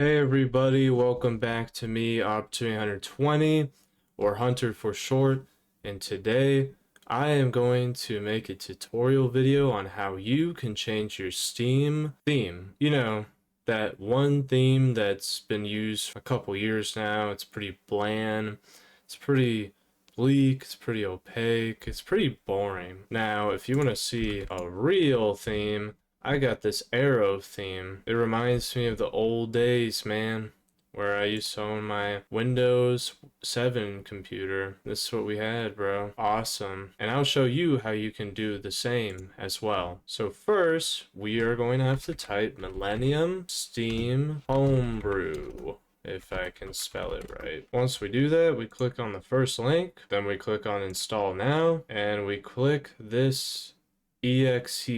Hey everybody, welcome back to me, Opportunity 120, or Hunter for short, and today I am going to make a tutorial video on how you can change your Steam theme. You know, that one theme that's been used for a couple years now. It's pretty bland, it's pretty bleak, it's pretty opaque, it's pretty boring. Now, if you want to see a real theme, I got this arrow theme. It reminds me of the old days, man, where I used to own my Windows 7 computer. This is what we had, bro. Awesome. And I'll show you how you can do the same as well. So first, we are going to have to type Millennium Steam Homebrew, if I can spell it right. Once we do that, we click on the first link, then we click on install now, and we click this exe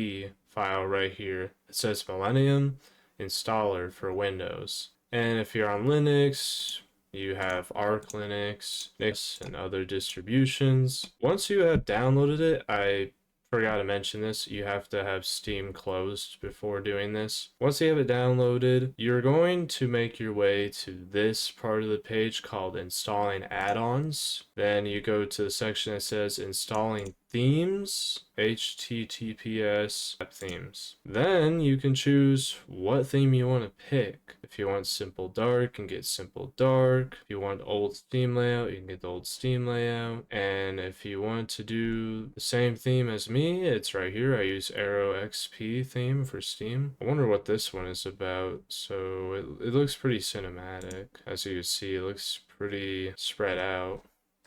file right here. It says Millennium Installer for Windows. And if you're on Linux, you have Arch Linux, Nix, and other distributions. Once you have downloaded it, I forgot to mention this, you have to have Steam closed before doing this. Once you have it downloaded, you're going to make your way to this part of the page called Installing Add-ons. Then you go to the section that says Installing Themes, HTTPS themes. Then you can choose what theme you want to pick. If you want simple dark, you can get simple dark. If you want old Steam layout, you can get the old Steam layout. And if you want to do the same theme as me, it's right here. I use Arrow XP theme for Steam. I wonder what this one is about. So it looks pretty cinematic. As you can see, it looks pretty spread out,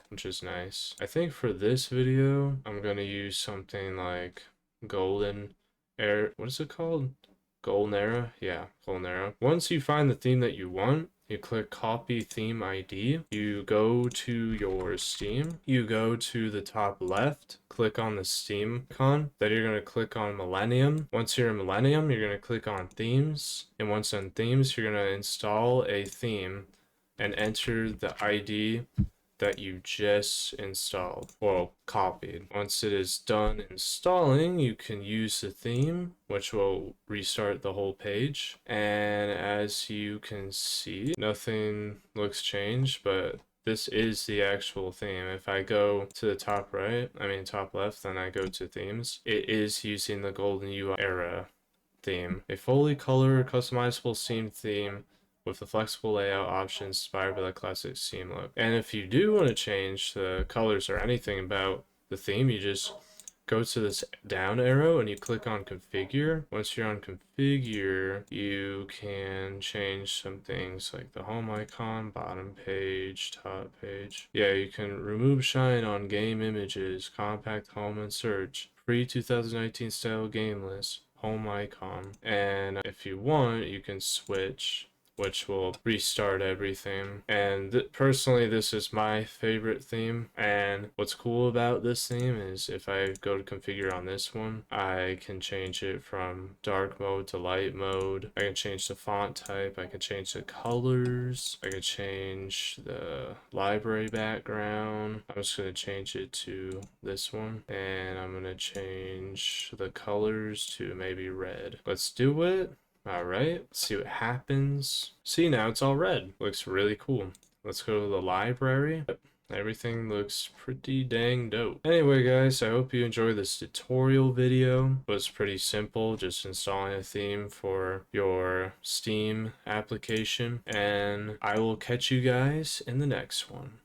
which is nice. I think for this video, I'm gonna use something like Golden Air. What is it called? Golden Era? Yeah, Golden Era. Once you find the theme that you want, you click copy theme ID. You go to your Steam. You go to the top left, click on the Steam icon. Then you're going to click on Millennium. Once you're in Millennium, you're going to click on themes. And once on themes, you're going to install a theme and enter the ID that you just installed, well, copied. Once it is done installing, you can use the theme, which will restart the whole page. And as you can see, nothing looks changed, but this is the actual theme. If I go to the top right, top left, then I go to themes, it is using the Golden UI era theme. A fully color customizable Steam theme with the flexible layout options inspired by the classic Steam look. And if you do want to change the colors or anything about the theme, you just go to this down arrow and you click on configure. Once you're on configure, you can change some things like the home icon, bottom page, top page. Yeah, you can remove shine on game images, compact home and search, pre-2019 style game list, home icon. And if you want, you can switch, which will restart everything. And personally, this is my favorite theme. And what's cool about this theme is if I go to configure on this one, I can change it from dark mode to light mode. I can change the font type. I can change the colors. I can change the library background. I'm just going to change it to this one. And I'm going to change the colors to maybe red. Let's do it. Alright, let's see what happens. See, now it's all red. Looks really cool. Let's go to the library. Everything looks pretty dang dope. Anyway, guys, I hope you enjoyed this tutorial video. It was pretty simple, just installing a theme for your Steam application. And I will catch you guys in the next one.